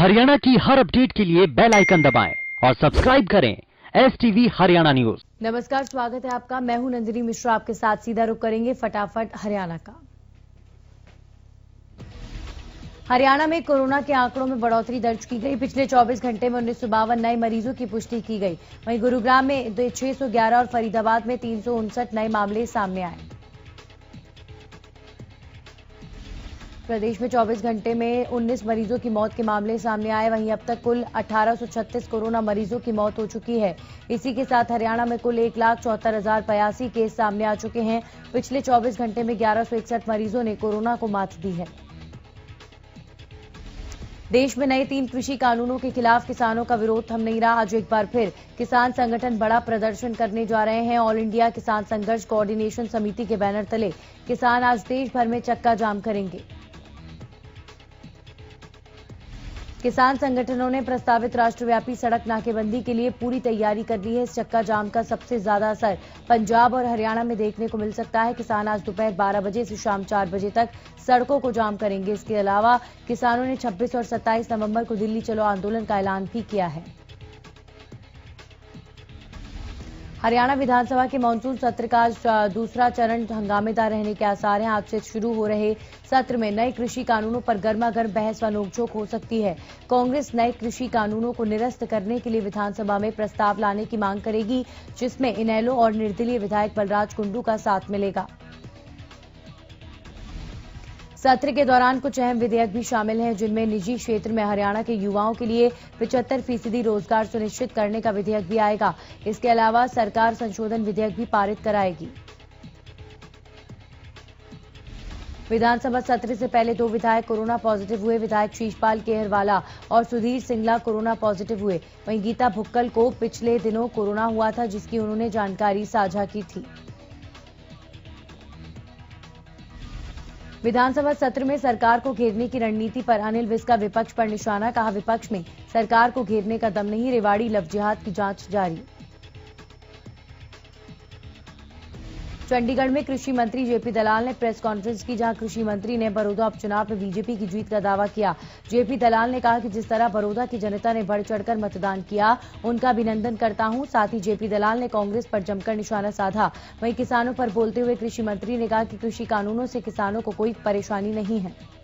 हरियाणा की हर अपडेट के लिए बेल आइकन दबाएं और सब्सक्राइब करें STV हरियाणा न्यूज। नमस्कार, स्वागत है आपका। मैं हूं नंदिनी मिश्रा। आपके साथ सीधा रुख करेंगे फटाफट हरियाणा का। हरियाणा में कोरोना के आंकड़ों में बढ़ोतरी दर्ज की गई। पिछले 24 घंटे में 1952 नए मरीजों की पुष्टि की गई। वहीं गुरुग्राम में 611 और फरीदाबाद में 359 नए मामले सामने आए। प्रदेश में 24 घंटे में 19 मरीजों की मौत के मामले सामने आए। वहीं अब तक कुल 1836 कोरोना मरीजों की मौत हो चुकी है। इसी के साथ हरियाणा में कुल 1,74,082 केस सामने आ चुके हैं। पिछले 24 घंटे में 1161 मरीजों ने कोरोना को मात दी है। देश में नए 3 कृषि कानूनों के खिलाफ किसानों का विरोध थम नहीं रहा। आज एक बार फिर किसान संगठन बड़ा प्रदर्शन करने जा रहे हैं। ऑल इंडिया किसान संघर्ष कोऑर्डिनेशन समिति के बैनर तले किसान आज देश भर में चक्का जाम करेंगे। किसान संगठनों ने प्रस्तावित राष्ट्रव्यापी सड़क नाकेबंदी के लिए पूरी तैयारी कर ली है। इस चक्का जाम का सबसे ज्यादा असर पंजाब और हरियाणा में देखने को मिल सकता है। किसान आज दोपहर 12 बजे से शाम 4 बजे तक सड़कों को जाम करेंगे। इसके अलावा किसानों ने 26 और 27 नवंबर को दिल्ली चलो आंदोलन का ऐलान भी किया है। हरियाणा विधानसभा के मानसून सत्र का दूसरा चरण हंगामेदार रहने के आसार हैं। आज से शुरू हो रहे सत्र में नए कृषि कानूनों पर गर्मागर्म बहस व नोकझोंक हो सकती है। कांग्रेस नए कृषि कानूनों को निरस्त करने के लिए विधानसभा में प्रस्ताव लाने की मांग करेगी, जिसमें इनेलो और निर्दलीय विधायक बलराज कुंडू का साथ मिलेगा। सत्र के दौरान कुछ अहम विधेयक भी शामिल हैं, जिनमें निजी क्षेत्र में हरियाणा के युवाओं के लिए 75% रोजगार सुनिश्चित करने का विधेयक भी आएगा। इसके अलावा सरकार संशोधन विधेयक भी पारित कराएगी। विधानसभा सत्र से पहले 2 विधायक कोरोना पॉजिटिव हुए। विधायक शीशपाल केहरवाला और सुधीर सिंगला कोरोना पॉजिटिव हुए। वहीं गीता भुक्कल को पिछले दिनों कोरोना हुआ था, जिसकी उन्होंने जानकारी साझा की थी। विधानसभा सत्र में सरकार को घेरने की रणनीति पर अनिल विज का विपक्ष पर निशाना। कहा, विपक्ष में सरकार को घेरने का दम नहीं। रेवाड़ी लव जिहाद की जांच जारी। चंडीगढ़ में कृषि मंत्री जेपी दलाल ने प्रेस कॉन्फ्रेंस की, जहां कृषि मंत्री ने बड़ौदा उपचुनाव में बीजेपी की जीत का दावा किया। जेपी दलाल ने कहा कि जिस तरह बड़ौदा की जनता ने बढ़ चढ़कर मतदान किया, उनका अभिनंदन करता हूं। साथ ही जेपी दलाल ने कांग्रेस पर जमकर निशाना साधा। वहीं किसानों पर बोलते हुए कृषि मंत्री ने कहा कि कृषि कानूनों से किसानों को कोई परेशानी नहीं है।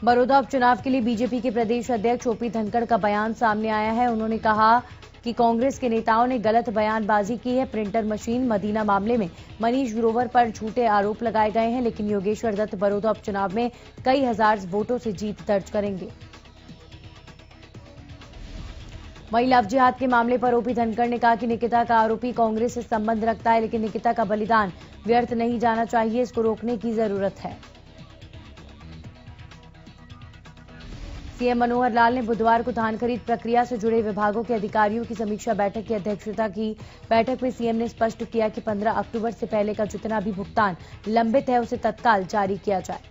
बड़ौदा उपचुनाव के लिए बीजेपी के प्रदेश अध्यक्ष ओपी धनखड़ का बयान सामने आया है। उन्होंने कहा कि कांग्रेस के नेताओं ने गलत बयानबाजी की है। प्रिंटर मशीन मदीना मामले में मनीष ग्रोवर पर झूठे आरोप लगाए गए हैं, लेकिन योगेश्वर दत्त बड़ौदा उपचुनाव में कई हजार वोटों से जीत दर्ज करेंगे। वहीं लव जिहाद के मामले पर ओपी धनखड़ ने कहा कि निकिता का आरोपी कांग्रेस से संबंध रखता है, लेकिन निकिता का बलिदान व्यर्थ नहीं जाना चाहिए। इसको रोकने की जरूरत है। सीएम मनोहर लाल ने बुधवार को धान खरीद प्रक्रिया से जुड़े विभागों के अधिकारियों की समीक्षा बैठक की अध्यक्षता की। बैठक में सीएम ने स्पष्ट किया कि 15 अक्टूबर से पहले का जितना भी भुगतान लंबित है, उसे तत्काल जारी किया जाए।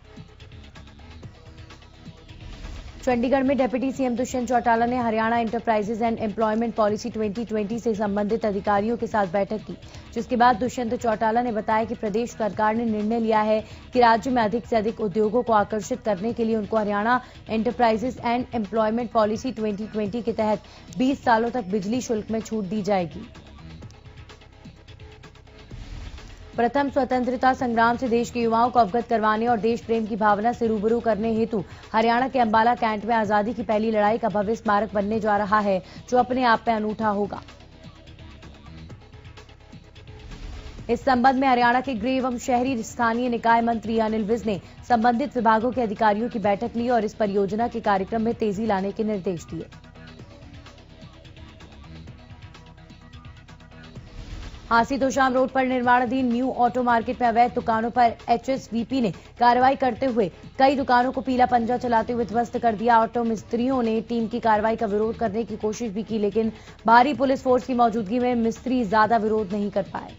चंडीगढ़ में डिप्टी सीएम दुष्यंत चौटाला ने Haryana enterprises and employment policy 2020 से संबंधित अधिकारियों के साथ बैठक की, जिसके बाद दुष्यंत चौटाला ने बताया कि प्रदेश सरकार ने निर्णय लिया है कि राज्य में अधिक से अधिक उद्योगों को आकर्षित करने के लिए उनको Haryana enterprises and employment policy 2020 के तहत 20 सालों तक बिजली शुल्क में छूट दी जाएगी। प्रथम स्वतंत्रता संग्राम से देश के युवाओं को अवगत करवाने और देश प्रेम की भावना से रूबरू करने हेतु हरियाणा के अंबाला कैंट में आजादी की पहली लड़ाई का भव्य स्मारक बनने जा रहा है, जो अपने आप में अनूठा होगा। इस संबंध में हरियाणा के गृह एवं शहरी स्थानीय निकाय मंत्री अनिल विज ने संबंधित विभागों के अधिकारियों की बैठक ली और इस परियोजना के कार्यक्रम में तेजी लाने के निर्देश दिए। हांसी तोशाम रोड पर निर्माणाधीन न्यू ऑटो मार्केट में अवैध दुकानों पर एचएसवीपी ने कार्रवाई करते हुए कई दुकानों को पीला पंजा चलाते हुए ध्वस्त कर दिया। ऑटो मिस्त्रियों ने टीम की कार्रवाई का विरोध करने की कोशिश भी की, लेकिन भारी पुलिस फोर्स की मौजूदगी में मिस्त्री ज्यादा विरोध नहीं कर पाए।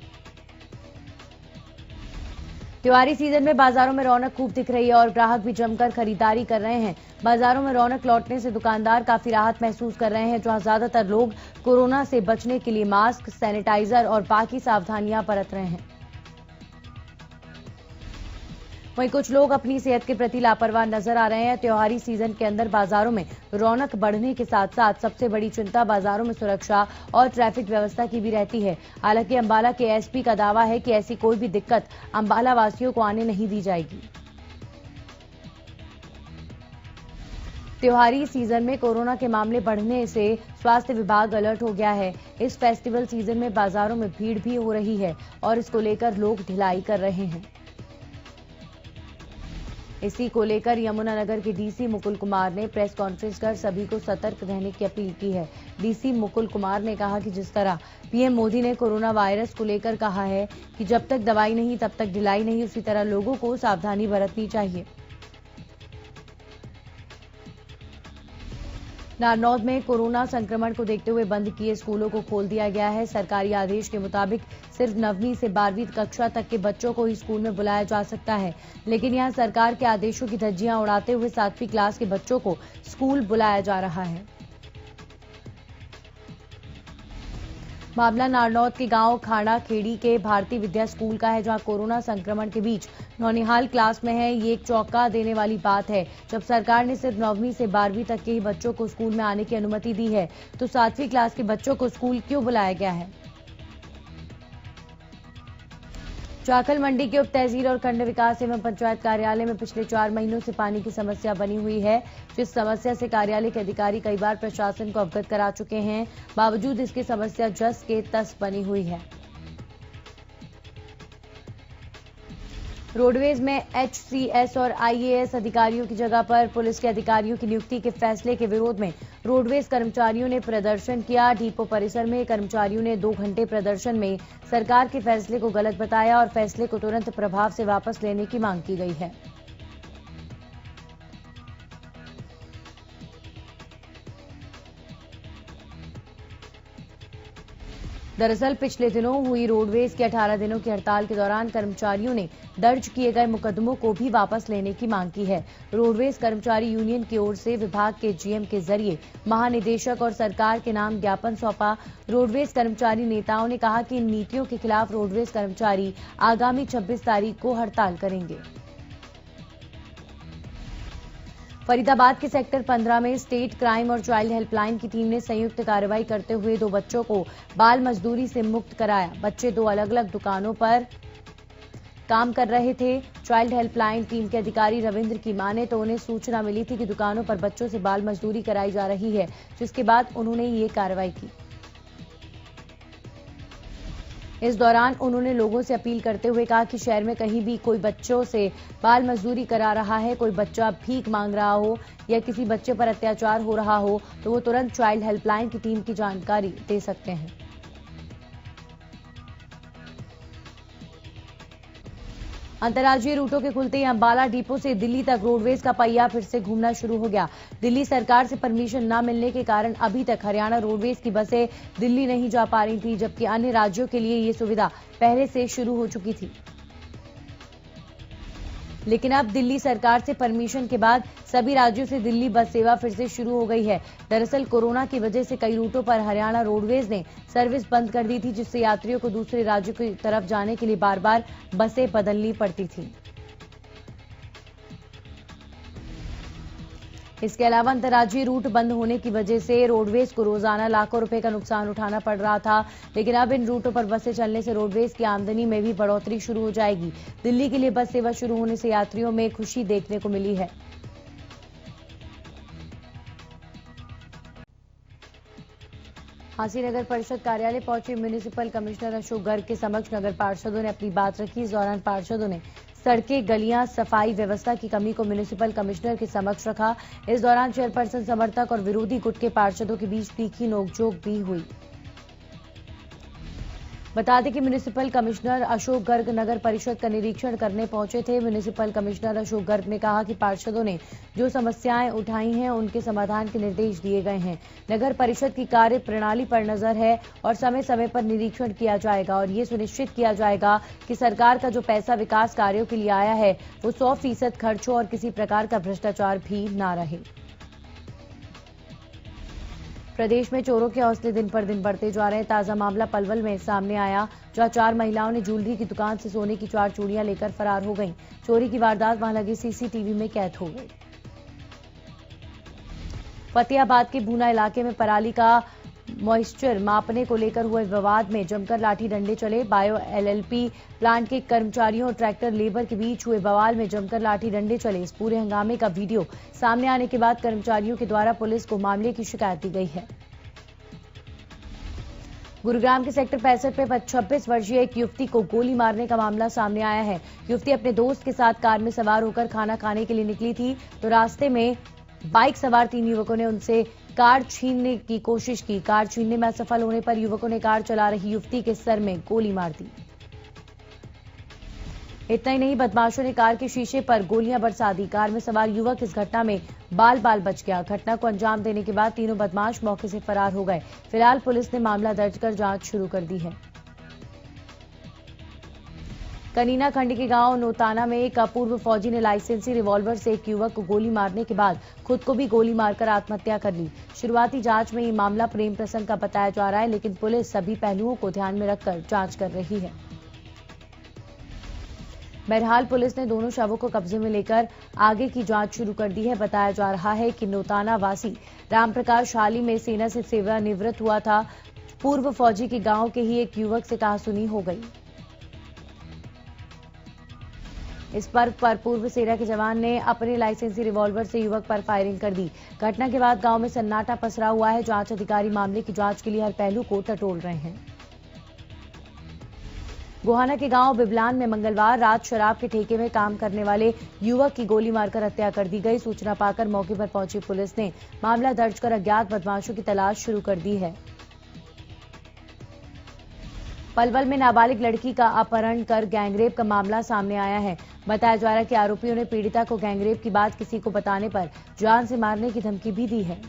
त्योहारी सीजन में बाजारों में रौनक खूब दिख रही है और ग्राहक भी जमकर खरीदारी कर रहे हैं। बाजारों में रौनक लौटने से दुकानदार काफी राहत महसूस कर रहे हैं, जहां ज्यादातर लोग कोरोना से बचने के लिए मास्क, सैनिटाइजर और बाकी सावधानियां बरत रहे हैं। वहीं कुछ लोग अपनी सेहत के प्रति लापरवाह नजर आ रहे हैं। त्योहारी सीजन के अंदर बाजारों में रौनक बढ़ने के साथ साथ सबसे बड़ी चिंता बाजारों में सुरक्षा और ट्रैफिक व्यवस्था की भी रहती है। हालांकि अंबाला के एसपी का दावा है कि ऐसी कोई भी दिक्कत अंबाला वासियों को आने नहीं दी जाएगी। त्योहारी सीजन में कोरोना के मामले बढ़ने से स्वास्थ्य विभाग अलर्ट हो गया है। इस फेस्टिवल सीजन में बाजारों में भीड़ भी हो रही है और इसको लेकर लोग ढिलाई कर रहे हैं। इसी को लेकर यमुनानगर के डीसी मुकुल कुमार ने प्रेस कॉन्फ्रेंस कर सभी को सतर्क रहने की अपील की है। डीसी मुकुल कुमार ने कहा कि जिस तरह पीएम मोदी ने कोरोना वायरस को लेकर कहा है कि जब तक दवाई नहीं तब तक ढिलाई नहीं, उसी तरह लोगों को सावधानी बरतनी चाहिए। नारनौद में कोरोना संक्रमण को देखते हुए बंद किए स्कूलों को खोल दिया गया है। सरकारी आदेश के मुताबिक सिर्फ 9वीं से 12वीं कक्षा तक के बच्चों को ही स्कूल में बुलाया जा सकता है, लेकिन यहां सरकार के आदेशों की धज्जियां उड़ाते हुए 7वीं क्लास के बच्चों को स्कूल बुलाया जा रहा है। मामला नारनौद के गांव खाड़ा खेड़ी के भारतीय विद्या स्कूल का है, जहां कोरोना संक्रमण के बीच नौनिहाल क्लास में है। ये एक चौंका देने वाली बात है। जब सरकार ने सिर्फ 9वीं से 12वीं तक के ही बच्चों को स्कूल में आने की अनुमति दी है, तो 7वीं क्लास के बच्चों को स्कूल क्यों बुलाया गया है? चाकल मंडी के उप तहसील और खंड विकास एवं पंचायत कार्यालय में पिछले 4 महीनों से पानी की समस्या बनी हुई है, जिस समस्या से कार्यालय के अधिकारी कई बार प्रशासन को अवगत करा चुके हैं। बावजूद इसकी समस्या जस के तस बनी हुई है। रोडवेज में एचसीएस और आईएएस अधिकारियों की जगह पर पुलिस के अधिकारियों की नियुक्ति के फैसले के विरोध में रोडवेज कर्मचारियों ने प्रदर्शन किया। डिपो परिसर में कर्मचारियों ने 2 घंटे प्रदर्शन में सरकार के फैसले को गलत बताया और फैसले को तुरंत प्रभाव से वापस लेने की मांग की गई है। दरअसल पिछले दिनों हुई रोडवेज के 18 दिनों की हड़ताल के दौरान कर्मचारियों ने दर्ज किए गए मुकदमों को भी वापस लेने की मांग की है। रोडवेज कर्मचारी यूनियन की ओर से विभाग के जीएम के जरिए महानिदेशक और सरकार के नाम ज्ञापन सौंपा। रोडवेज कर्मचारी नेताओं ने कहा कि इन नीतियों के खिलाफ रोडवेज कर्मचारी आगामी 26 तारीख को हड़ताल करेंगे। फरीदाबाद के सेक्टर 15 में स्टेट क्राइम और चाइल्ड हेल्पलाइन की टीम ने संयुक्त कार्रवाई करते हुए 2 बच्चों को बाल मजदूरी से मुक्त कराया। बच्चे 2 अलग अलग दुकानों पर काम कर रहे थे। चाइल्ड हेल्पलाइन टीम के अधिकारी रविंद्र की माने तो उन्हें सूचना मिली थी कि दुकानों पर बच्चों से बाल मजदूरी कराई जा रही है, जिसके बाद उन्होंने ये कार्रवाई की। इस दौरान उन्होंने लोगों से अपील करते हुए कहा कि शहर में कहीं भी कोई बच्चों से बाल मजदूरी करा रहा है, कोई बच्चा भीख मांग रहा हो या किसी बच्चे पर अत्याचार हो रहा हो, तो वो तुरंत चाइल्ड हेल्पलाइन की टीम की जानकारी दे सकते हैं। अंतर्राज्यीय रूटों के खुलते ही अंबाला डिपो से दिल्ली तक रोडवेज का पहिया फिर से घूमना शुरू हो गया। दिल्ली सरकार से परमिशन न मिलने के कारण अभी तक हरियाणा रोडवेज की बसें दिल्ली नहीं जा पा रही थी, जबकि अन्य राज्यों के लिए ये सुविधा पहले से शुरू हो चुकी थी। लेकिन अब दिल्ली सरकार से परमिशन के बाद सभी राज्यों से दिल्ली बस सेवा फिर से शुरू हो गई है। दरअसल कोरोना की वजह से कई रूटों पर हरियाणा रोडवेज ने सर्विस बंद कर दी थी, जिससे यात्रियों को दूसरे राज्यों की तरफ जाने के लिए बार बार बसें बदलनी पड़ती थी। इसके अलावा अंतर्राज्यीय रूट बंद होने की वजह से रोडवेज को रोजाना लाखों रुपए का नुकसान उठाना पड़ रहा था, लेकिन अब इन रूटों पर बसें चलने से रोडवेज की आमदनी में भी बढ़ोतरी शुरू हो जाएगी। दिल्ली के लिए बस सेवा शुरू होने से यात्रियों में खुशी देखने को मिली है। हांसी नगर परिषद कार्यालय पहुंचे म्युनिसिपल कमिश्नर अशोक गर्ग के समक्ष नगर पार्षदों ने अपनी बात रखी। इस दौरान पार्षदों ने सड़कें, गलियां, सफाई व्यवस्था की कमी को म्युनिसिपल कमिश्नर के समक्ष रखा। इस दौरान चेयरपर्सन समर्थक और विरोधी गुट के पार्षदों के बीच तीखी नोकझोंक भी हुई। बता दें कि म्युनिसिपल कमिश्नर अशोक गर्ग नगर परिषद का निरीक्षण करने पहुंचे थे। म्युनिसिपल कमिश्नर अशोक गर्ग ने कहा कि पार्षदों ने जो समस्याएं उठाई हैं उनके समाधान के निर्देश दिए गए हैं। नगर परिषद की कार्य प्रणाली पर नजर है और समय समय पर निरीक्षण किया जाएगा और ये सुनिश्चित किया जाएगा कि सरकार का जो पैसा विकास कार्यों के लिए आया है वो 100% खर्च हो और किसी प्रकार का भ्रष्टाचार भी ना रहे। प्रदेश में चोरों के हौसले दिन पर दिन बढ़ते जा रहे हैं। ताजा मामला पलवल में सामने आया, जहां 4 महिलाओं ने ज्वेलरी की दुकान से सोने की 4 चूड़ियां लेकर फरार हो गईं। चोरी की वारदात वहां लगे सीसीटीवी में कैद हो गई। फतेहाबाद के भूना इलाके में पराली का मॉइस्चर मापने को लेकर हुए विवाद में जमकर लाठी डंडे चले। बायो एलएलपी प्लांट के कर्मचारियों और ट्रैक्टर लेबर के बीच हुए बवाल में जमकर लाठी डंडे चले। इस पूरे हंगामे का वीडियो सामने आने के बाद कर्मचारियों के द्वारा पुलिस को मामले की शिकायत दी गई है। गुरुग्राम के सेक्टर 65 पे 26 वर्षीय एक युवती को गोली मारने का मामला सामने आया है। युवती अपने दोस्त के साथ कार में सवार होकर खाना खाने के लिए निकली थी, तो रास्ते में बाइक सवार 3 युवकों ने उनसे कार छीनने की कोशिश की। कार छीनने में असफल होने पर युवकों ने कार चला रही युवती के सर में गोली मार दी। इतना ही नहीं, बदमाशों ने कार के शीशे पर गोलियां बरसा दी। कार में सवार युवक इस घटना में बाल बाल बच गया। घटना को अंजाम देने के बाद तीनों बदमाश मौके से फरार हो गए। फिलहाल पुलिस ने मामला दर्ज कर जांच शुरू कर दी है। कनीना खंड के गांव नोताना में एक पूर्व फौजी ने लाइसेंसी रिवॉल्वर से एक युवक को गोली मारने के बाद खुद को भी गोली मारकर आत्महत्या कर ली। शुरुआती जांच में ये मामला प्रेम प्रसंग का बताया जा रहा है, लेकिन पुलिस सभी पहलुओं को ध्यान में रखकर जांच कर रही है। बहरहाल पुलिस ने दोनों शवों को कब्जे में लेकर आगे की जांच शुरू कर दी है। बताया जा रहा है कि नोताना वासी रामप्रकाश हाल ही में सेना से सेवानिवृत्त हुआ था। पूर्व फौजी के गांव के ही एक युवक से कहासुनी हो गई। इस पर्व पर पूर्व सेना के जवान ने अपने लाइसेंसी रिवॉल्वर से युवक पर फायरिंग कर दी। घटना के बाद गांव में सन्नाटा पसरा हुआ है। जांच अधिकारी मामले की जांच के लिए हर पहलू को टटोल रहे हैं। गोहाना के गांव बिबलान में मंगलवार रात शराब के ठेके में काम करने वाले युवक की गोली मारकर हत्या कर दी गई। सूचना पाकर मौके पर पहुंची पुलिस ने मामला दर्ज कर अज्ञात बदमाशों की तलाश शुरू कर दी है। पलवल में नाबालिग लड़की का अपहरण कर गैंगरेप का मामला सामने आया है। बताया जा रहा है कि आरोपियों ने पीड़िता को गैंगरेप की बात किसी को बताने पर जान से मारने की धमकी भी दी है।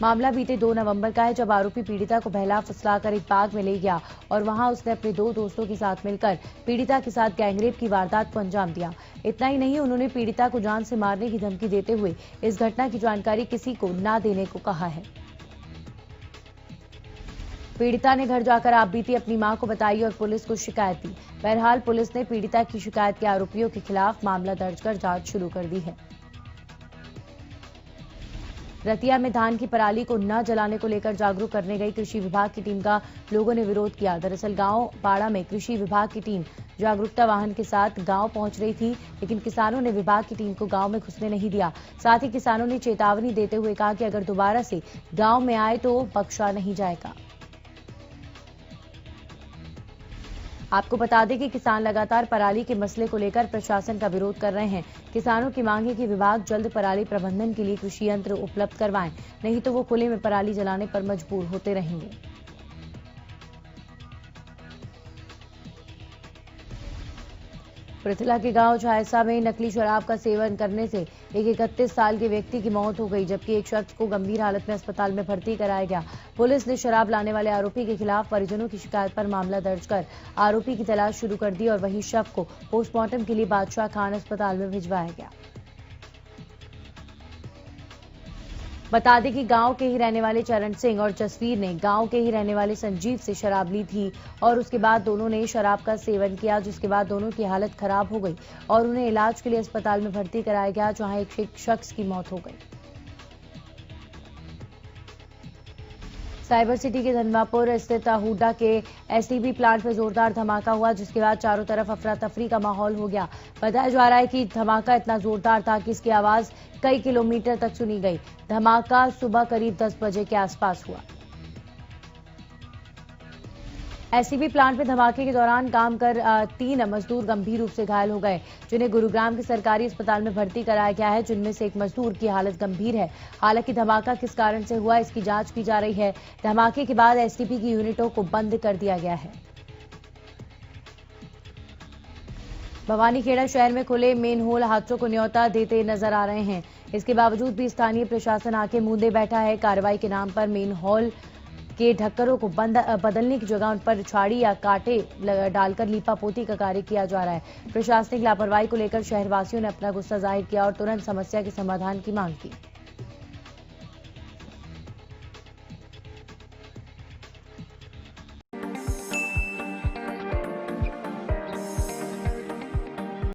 मामला बीते 2 नवंबर का है, जब आरोपी पीड़िता को बहला फुसलाकर एक बाग में ले गया और वहां उसने अपने 2 दोस्तों के साथ मिलकर पीड़िता के साथ गैंगरेप की वारदात को अंजाम दिया। इतना ही नहीं, उन्होंने पीड़िता को जान से मारने की धमकी देते हुए इस घटना की जानकारी किसी को न देने को कहा है। पीड़िता ने घर जाकर आपबीती अपनी मां को बताई और पुलिस को शिकायत दी। बहरहाल पुलिस ने पीड़िता की शिकायत के आरोपियों के खिलाफ मामला दर्ज कर जांच शुरू कर दी है। रतिया में धान की पराली को न जलाने को लेकर जागरूक करने गई कृषि विभाग की टीम का लोगों ने विरोध किया। दरअसल गांव बाड़ा में कृषि विभाग की टीम जागरूकता वाहन के साथ गांव पहुंच रही थी, लेकिन किसानों ने विभाग की टीम को गांव में घुसने नहीं दिया। साथ ही किसानों ने चेतावनी देते हुए कहा कि अगर दोबारा से गांव में आए तो बख्शा नहीं जाएगा। आपको बता दें कि किसान लगातार पराली के मसले को लेकर प्रशासन का विरोध कर रहे हैं। किसानों की मांग है कि विभाग जल्द पराली प्रबंधन के लिए कृषि यंत्र उपलब्ध करवाएं, नहीं तो वो खुले में पराली जलाने पर मजबूर होते रहेंगे। पृथला के गांव झायसा में नकली शराब का सेवन करने से एक 31 साल के व्यक्ति की मौत हो गई, जबकि एक शख्स को गंभीर हालत में अस्पताल में भर्ती कराया गया। पुलिस ने शराब लाने वाले आरोपी के खिलाफ परिजनों की शिकायत पर मामला दर्ज कर आरोपी की तलाश शुरू कर दी और वहीं शव को पोस्टमार्टम के लिए बादशाह खान अस्पताल में भिजवाया गया। बता दें कि गांव के ही रहने वाले चरण सिंह और जसवीर ने गांव के ही रहने वाले संजीव से शराब ली थी और उसके बाद दोनों ने शराब का सेवन किया, जिसके बाद दोनों की हालत खराब हो गई और उन्हें इलाज के लिए अस्पताल में भर्ती कराया गया, जहां एक शख्स की मौत हो गई। साइबर सिटी के धनवापुर स्थित हुड्डा के एसटीबी प्लांट में जोरदार धमाका हुआ, जिसके बाद चारों तरफ अफरा तफरी का माहौल हो गया। बताया जा रहा है कि धमाका इतना जोरदार था कि इसकी आवाज कई किलोमीटर तक सुनी गई। धमाका सुबह करीब 10 बजे के आसपास हुआ। एसटीबी प्लांट में धमाके के दौरान काम कर 3 मजदूर गंभीर रूप से घायल हो गए, जिन्हें गुरुग्राम के सरकारी अस्पताल में भर्ती कराया गया है, जिनमें से एक मजदूर की हालत गंभीर है। हालांकि धमाका किस कारण से हुआ, इसकी जांच की जा रही है। धमाके के बाद एसटीपी की यूनिटों को बंद कर दिया गया है। भवानीखेड़ा शहर में खुले मेन होल हादसों को न्योता देते नजर आ रहे हैं। इसके बावजूद भी स्थानीय प्रशासन आंखें मूंदे बैठा है। कार्रवाई के नाम पर मेन हॉल के ढक्करों को बदलने की जगह उन पर छाड़ी या कांटे डालकर लीपापोती का कार्य किया जा रहा है। प्रशासनिक लापरवाही को लेकर शहरवासियों ने अपना गुस्सा जाहिर किया और तुरंत समस्या के समाधान की मांग की।